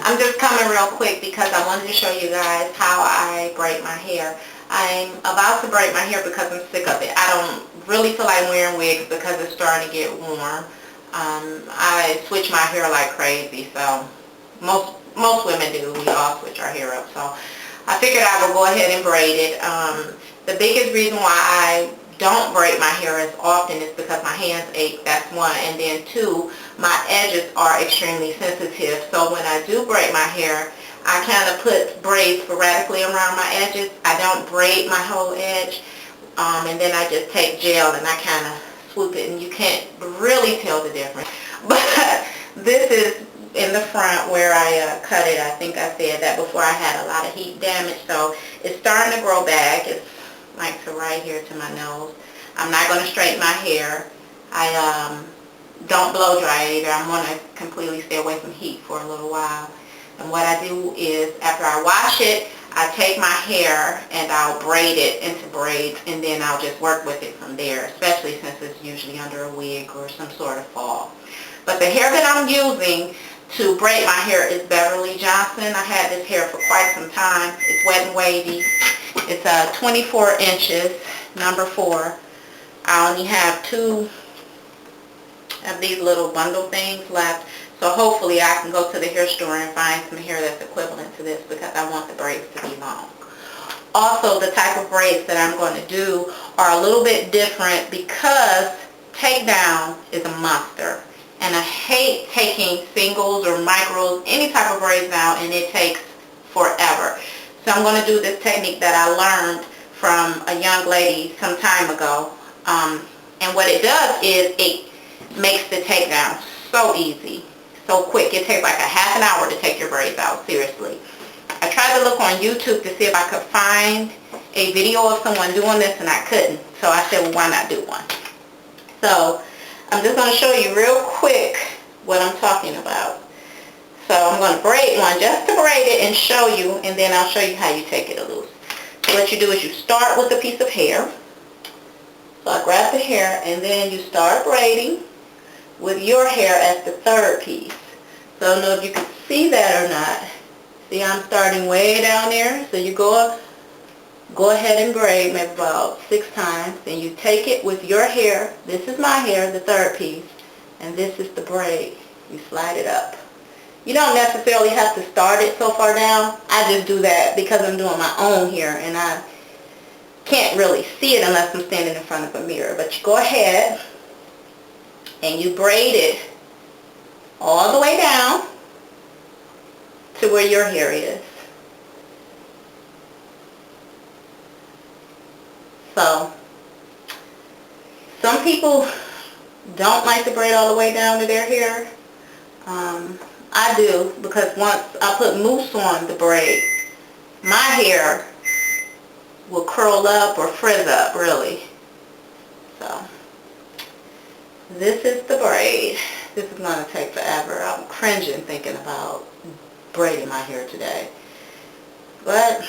I'm just coming real quick because I wanted to show you guys how I braid my hair. I'm about to braid my hair because I'm sick of it. I don't really feel like wearing wigs because it's starting to get warm. I switch my hair like crazy, so most women do. We all switch our hair up. So I figured I would go ahead and braid it. The biggest reason why I don't braid my hair as often is because my hands ache. That's one. And then two, my edges are extremely sensitive. So when I do braid my hair, I kind of put braids sporadically around my edges. I don't braid my whole edge. And then I just take gel and I kind of swoop it, and you can't really tell the difference. But this is in the front where I cut it. I think I said that before. I had a lot of heat damage, so it's starting to grow back. It's like to right here to my nose. I'm not going to straighten my hair. I don't blow dry it either. I'm going to completely stay away from heat for a little while. And what I do is, after I wash it, I take my hair and I'll braid it into braids, and then I'll just work with it from there, especially since it's usually under a wig or some sort of fall. But the hair that I'm using to braid my hair is Beverly Johnson. I had this hair for quite some time. It's wet and wavy. It's 24 inches, number 4. I only have 2 of these little bundle things left. So hopefully I can go to the hair store and find some hair that's equivalent to this, because I want the braids to be long. Also, the type of braids that I'm going to do are a little bit different because takedown is a monster. And I hate taking singles or micros, any type of braids down, and it takes forever. So I'm going to do this technique that I learned from a young lady some time ago. And what it does is it makes the takedown so easy, so quick. It takes like a half an hour to take your braids out, seriously. I tried to look on YouTube to see if I could find a video of someone doing this, and I couldn't. So I said, well, why not do one? So I'm just going to show you real quick what I'm talking about. So I'm going to braid one just to braid it and show you, and then I'll show you how you take it loose. So what you do is you start with a piece of hair. So I grab the hair, and then you start braiding with your hair as the third piece. So I don't know if you can see that or not. See, I'm starting way down there. So you go ahead and braid maybe about 6 times. Then you take it with your hair. This is my hair, the third piece. And this is the braid. You slide it up. You don't necessarily have to start it so far down. I just do that because I'm doing my own hair, and I can't really see it unless I'm standing in front of a mirror. But you go ahead and you braid it all the way down to where your hair is. So some people don't like to braid all the way down to their hair. I do, because once I put mousse on the braid, my hair will curl up or frizz up, really. So this is the braid. This is going to take forever. I'm cringing thinking about braiding my hair today. But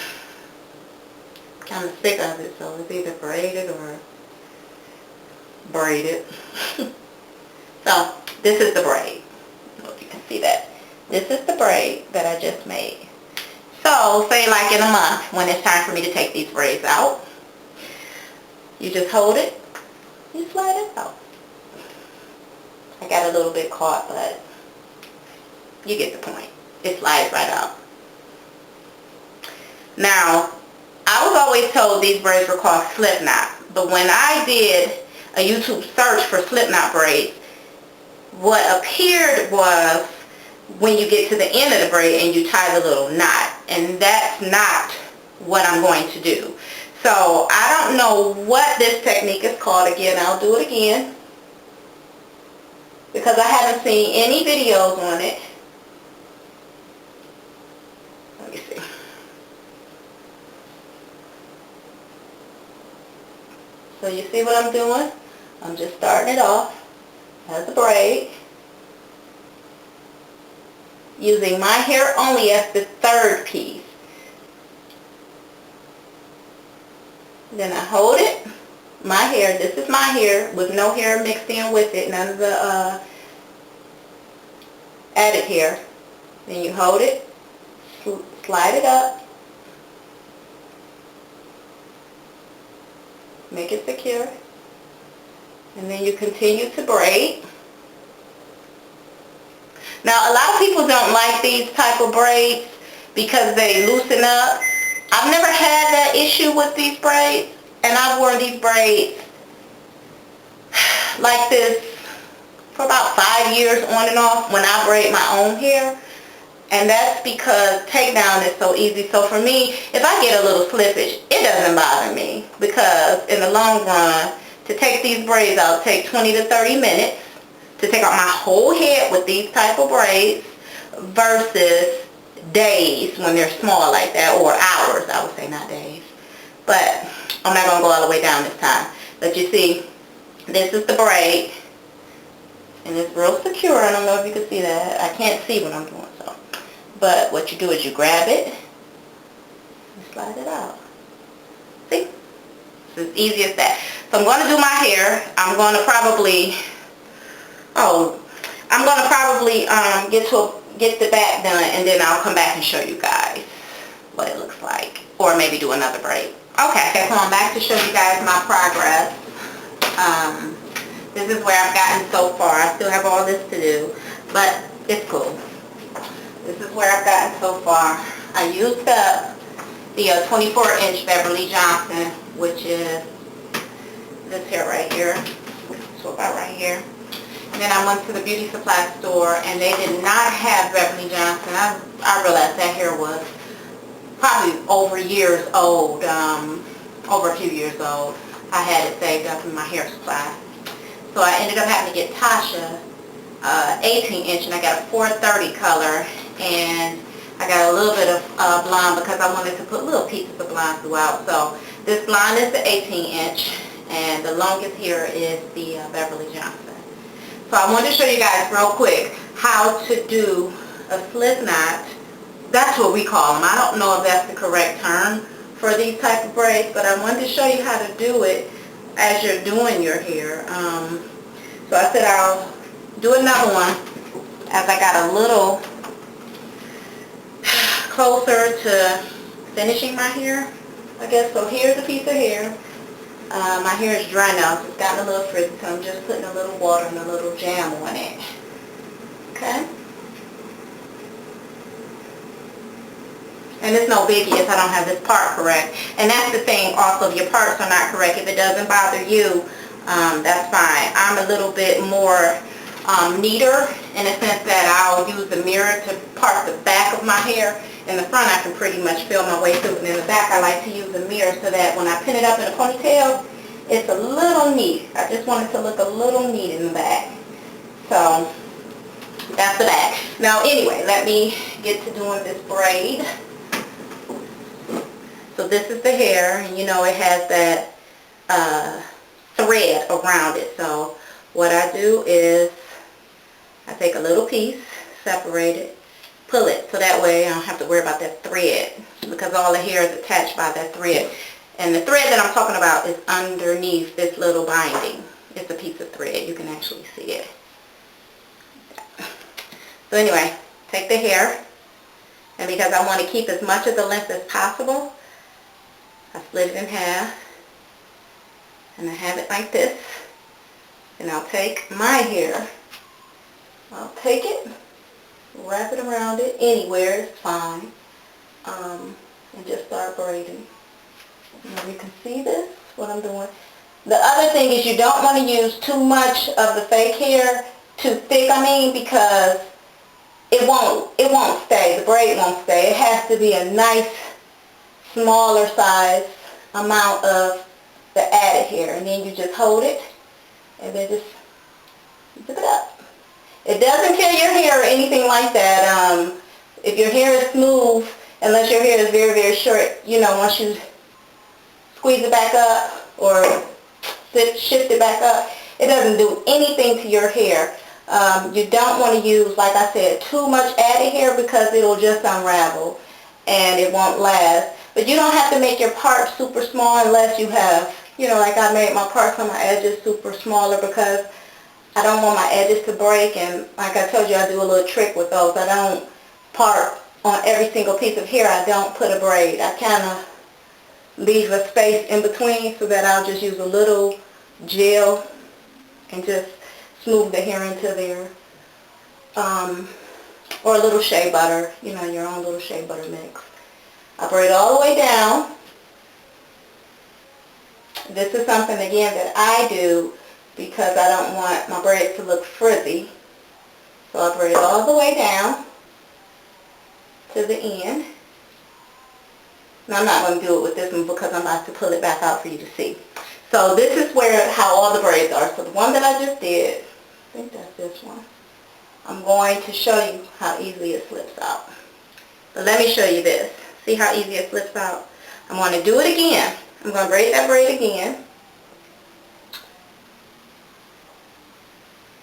I'm kind of sick of it, so it's either braided or braided. So this is the braid. I don't know if you can see that. This is the braid that I just made. So say like in a month, when it's time for me to take these braids out, you just hold it, you slide it out. I got a little bit caught, but you get the point. It slides right out. Now, I was always told these braids were called slip knot, but when I did a YouTube search for slip knot braids, what appeared was when you get to the end of the braid and you tie the little knot, and that's not what I'm going to do. So I don't know what this technique is called. Again, I'll do it again because I haven't seen any videos on it. Let me see. So you see what I'm doing? I'm just starting it off as a braid, using my hair only as the third piece. Then I hold it, my hair, this is my hair with no hair mixed in with it, none of the added hair. Then you hold it slide it up, make it secure, and then you continue to braid. Now, a lot of people don't like these type of braids because they loosen up. I've never had that issue with these braids, and I've worn these braids like this for about 5 years on and off when I braid my own hair. And that's because takedown is so easy. So for me, if I get a little slippage, it doesn't bother me, because in the long run, to take these braids out take 20 to 30 minutes to take out my whole head with these type of braids versus days when they're small like that, or hours, I would say, not days. But I'm not going to go all the way down this time. But you see, this is the braid, and it's real secure. I don't know if you can see that. I can't see what I'm doing, so. But what you do is you grab it and slide it out. See? It's as easy as that. So I'm going to do my hair. I'm going to probably get the back done, and then I'll come back and show you guys what it looks like, or maybe do another braid. Okay, so I'm back to show you guys my progress. This is where I've gotten so far. I still have all this to do, but it's cool. This is where I've gotten so far. I used up the 24-inch Beverly Johnson, which is this hair right here. So about right here. And then I went to the beauty supply store, and they did not have Beverly Johnson. I realized that hair was probably over years old, over a few years old. I had it saved up in my hair supply. So I ended up having to get Tasha 18-inch, and I got a 430 color, and I got a little bit of blonde because I wanted to put little pieces of blonde throughout. So this blonde is the 18-inch, and the longest here is the Beverly Johnson. So I wanted to show you guys real quick how to do a slip knot. That's what we call them. I don't know if that's the correct term for these type of braids, but I wanted to show you how to do it as you're doing your hair. So I said I'll do another one as I got a little closer to finishing my hair, I guess. So here's a piece of hair. My hair is dry now, so it's gotten a little frizzy, so I'm just putting a little water and a little jam on it. Okay? And it's no biggie if I don't have this part correct. And that's the thing also, if your parts are not correct, if it doesn't bother you, that's fine. I'm a little bit more neater in the sense that I'll use the mirror to part the back of my hair. In the front, I can pretty much feel my way through, and in the back, I like to use the mirror so that when I pin it up in a ponytail, it's a little neat. I just want it to look a little neat in the back. So that's the back. Now anyway, let me get to doing this braid. So this is the hair, and you know it has that thread around it. So what I do is I take a little piece, separate it, pull it, so that way I don't have to worry about that thread, because all the hair is attached by that thread. And the thread that I'm talking about is underneath this little binding. It's a piece of thread. You can actually see it. So anyway, take the hair, and because I want to keep as much of the length as possible, I split it in half, and I have it like this. And I'll take my hair, I'll take it, wrap it around it, anywhere is fine, and just start braiding. And you can see this, what I'm doing. The other thing is you don't want to use too much of the fake hair, too thick, because it won't stay, the braid won't stay. It has to be a nice, smaller size amount of the added hair, and then you just hold it, and then just zip it up. It doesn't kill your hair or anything like that. If your hair is smooth, unless your hair is very, very short, once you squeeze it back up or shift it back up, it doesn't do anything to your hair. You don't want to use, like I said, too much added hair, because it'll just unravel and it won't last. But you don't have to make your parts super small unless you have, like I made my parts on my edges super smaller, because I don't want my edges to break. And like I told you, I do a little trick with those. I don't part on every single piece of hair, I don't put a braid. I kind of leave a space in between so that I'll just use a little gel and just smooth the hair into there. Or a little shea butter, you know, your own little shea butter mix. I braid all the way down. This is something, again, that I do because I don't want my braids to look frizzy. So I braid all the way down to the end. Now I'm not going to do it with this one because I'm about to pull it back out for you to see. So this is how all the braids are. So the one that I just did, I think that's this one. I'm going to show you how easily it slips out. But let me show you this. See how easy it slips out? I'm going to do it again. I'm going to braid that braid again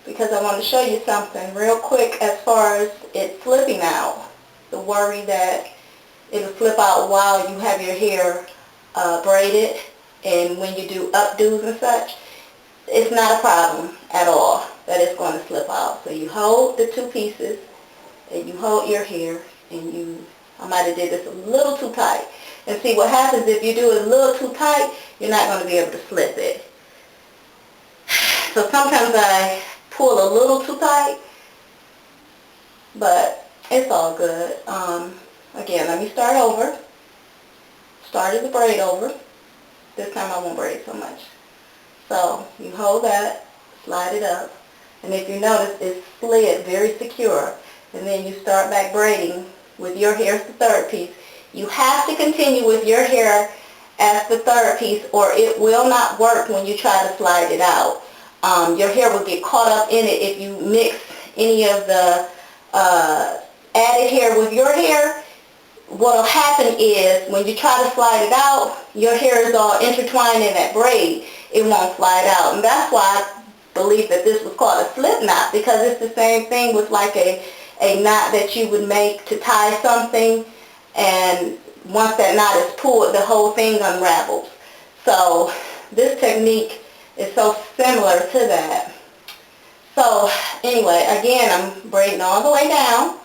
because I want to show you something real quick as far as it slipping out. The worry that it'll slip out while you have your hair braided, and when you do updos and such, it's not a problem at all that it's going to slip out. So you hold the two pieces and you hold your hair, and I might have did this a little too tight. And see what happens if you do it a little too tight, you're not going to be able to slip it. So sometimes I pull a little too tight, but it's all good. Again, let me start over. Started the braid over. This time I won't braid so much. So you hold that, slide it up, and if you notice, it's slid very secure. And then you start back braiding with your hair as the third piece. You have to continue with your hair as the third piece, or it will not work when you try to slide it out. Your hair will get caught up in it if you mix any of the added hair with your hair. What will happen is when you try to slide it out, your hair is all intertwined in that braid. It won't slide out. And that's why I believe that this was called a slip knot, because it's the same thing with like a knot that you would make to tie something, and once that knot is pulled, the whole thing unravels. So this technique is so similar to that. So anyway, again, I'm braiding all the way down.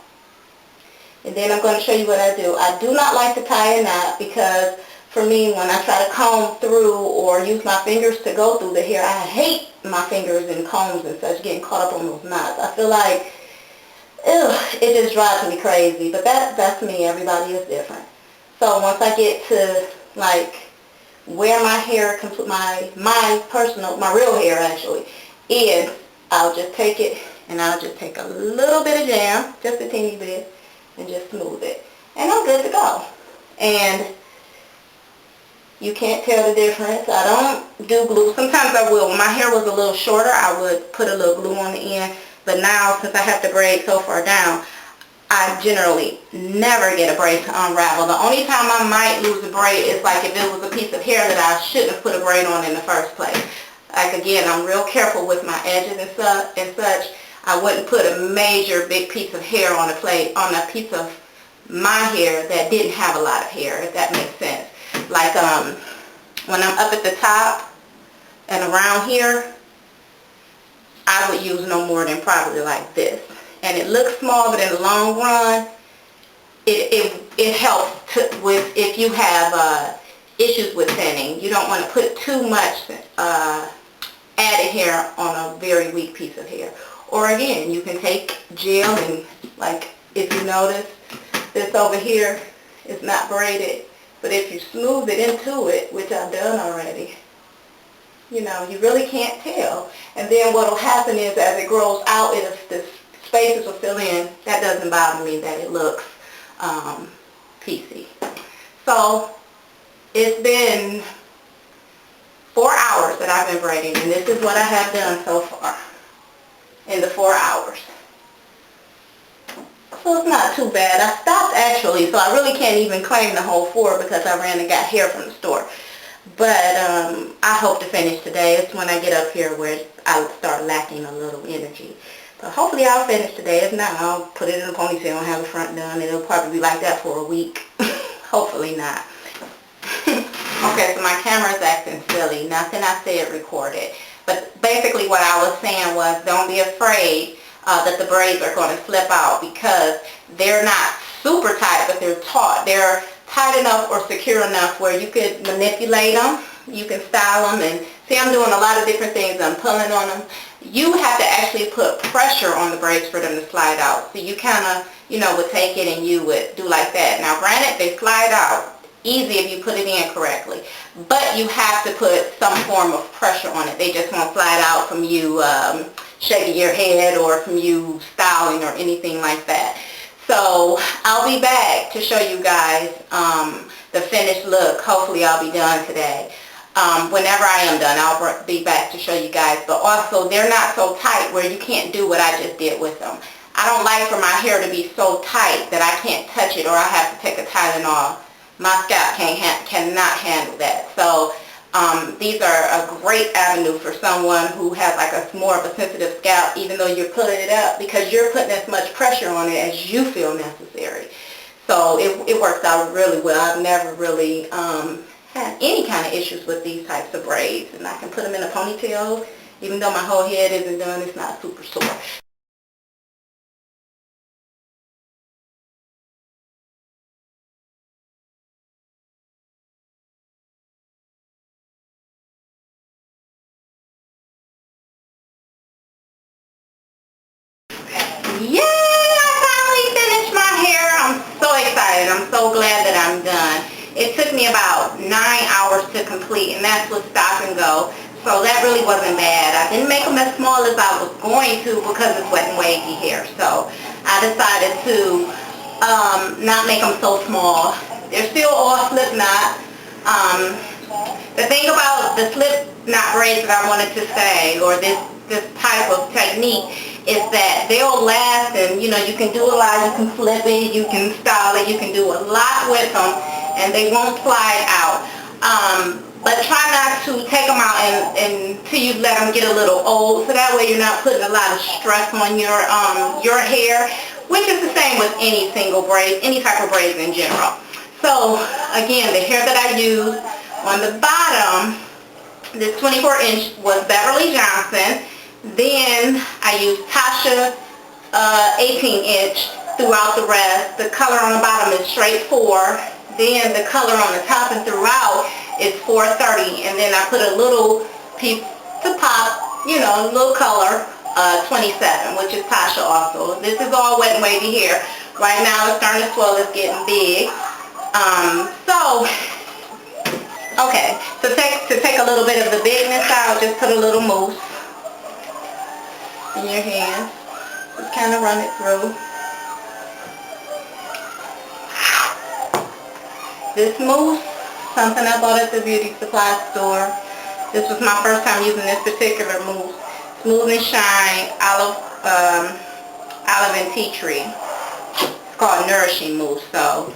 And then I'm going to show you what I do. I do not like to tie a knot because for me, when I try to comb through or use my fingers to go through the hair, I hate my fingers and combs and such getting caught up on those knots. I feel like, it just drives me crazy. But that's me. Everybody is different. So once I get to like where my hair, my real hair actually is, I'll just take it and I'll just take a little bit of jam, just a teeny bit, and just smooth it. And I'm good to go. And you can't tell the difference. I don't do glue. Sometimes I will. When my hair was a little shorter, I would put a little glue on the end. But now, since I have to braid so far down, I generally never get a braid to unravel. The only time I might lose a braid is like if it was a piece of hair that I shouldn't have put a braid on in the first place. Like again, I'm real careful with my edges and such. I wouldn't put a major big piece of hair on a piece of my hair that didn't have a lot of hair, if that makes sense. Like when I'm up at the top and around here, I would use no more than probably like this. And it looks small, but in the long run, it helps with if you have issues with thinning. You don't want to put too much added hair on a very weak piece of hair. Or again, you can take gel and, like, if you notice, this over here is not braided, but if you smooth it into it, which I've done already, you know, you really can't tell. And then what will happen is as it grows out, the spaces will fill in. That doesn't bother me that it looks piecey. So it's been 4 hours that I've been braiding, and this is what I have done so far in the 4 hours. So it's not too bad. I stopped actually, so I really can't even claim the whole 4 because I ran and got hair from the store. But I hope to finish today. It's when I get up here where I start lacking a little energy. But hopefully I'll finish today. If not, I'll put it in a ponytail and have the front done. It'll probably be like that for a week. Hopefully not. Okay, so my camera's acting silly. Nothing I said recorded. But basically what I was saying was don't be afraid that the braids are going to slip out because they're not super tight they're taut. They're tight enough or secure enough where you could manipulate them. You can style them, and see, I'm doing a lot of different things. I'm pulling on them. You have to actually put pressure on the braids for them to slide out. So you kind of, would take it and you would do like that. Now, granted, they slide out easy if you put it in correctly, but you have to put some form of pressure on it. They just won't slide out from you shaking your head or from you styling or anything like that. So I'll be back to show you guys the finished look. Hopefully I'll be done today. Whenever I am done, I'll be back to show you guys. But also, they're not so tight where you can't do what I just did with them. I don't like for my hair to be so tight that I can't touch it, or I have to take a Tylenol. My scalp cannot handle that. So these are a great avenue for someone who has like a more of a sensitive scalp, even though you're pulling it up, because you're putting as much pressure on it as you feel necessary. So it works out really well. I've never really had any kind of issues with these types of braids, and I can put them in a ponytail. Even though my whole head isn't done, it's not super sore. Yay! I finally finished my hair. I'm so excited. I'm so glad that I'm done. It took me about 9 hours to complete, and that's with stop and go. So that really wasn't bad. I didn't make them as small as I was going to because it's wet and wavy hair. So I decided to not make them so small. They're still all slip knot. The thing about the slip knot braids that I wanted to say, or this type of technique, is that they'll last, and you can do a lot. You can flip it, you can style it, you can do a lot with them, and they won't slide out. But try not to take them out until you let them get a little old, so that way you're not putting a lot of stress on your hair, which is the same with any single braid, any type of braids in general. So again, the hair that I used on the bottom, this 24-inch was Beverly Johnson. Then I used Tasha 18-inch throughout the rest. The color on the bottom is straight 4. Then the color on the top and throughout is 430. And then I put a little piece to pop, a little color, 27, which is Tasha also. This is all wet and wavy hair. Right now it's starting to swell, it's getting big. Okay, to take a little bit of the bigness out, just put a little mousse in your hand. Just kind of run it through. This mousse, something I bought at the beauty supply store. This was my first time using this particular mousse. Smooth and Shine olive and tea tree. It's called Nourishing Mousse. So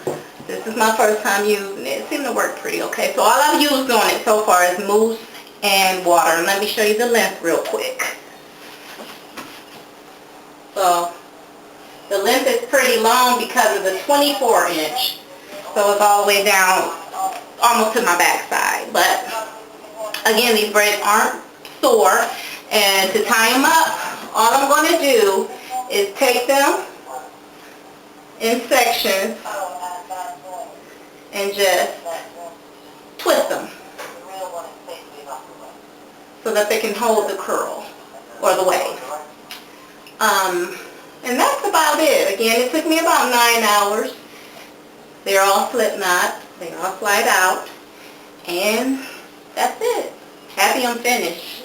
this is my first time using it. It seemed to work pretty okay. So all I've used on it so far is mousse and water. And let me show you the length real quick. So the length is pretty long because of the 24-inch. So it's all the way down almost to my backside. But again, these braids aren't sore. And to tie them up, all I'm going to do is take them in sections and just twist them so that they can hold the curl or the wave. And that's about it. Again, it took me about 9 hours. They're all slip knot. They all slide out. And that's it. Happy I'm finished.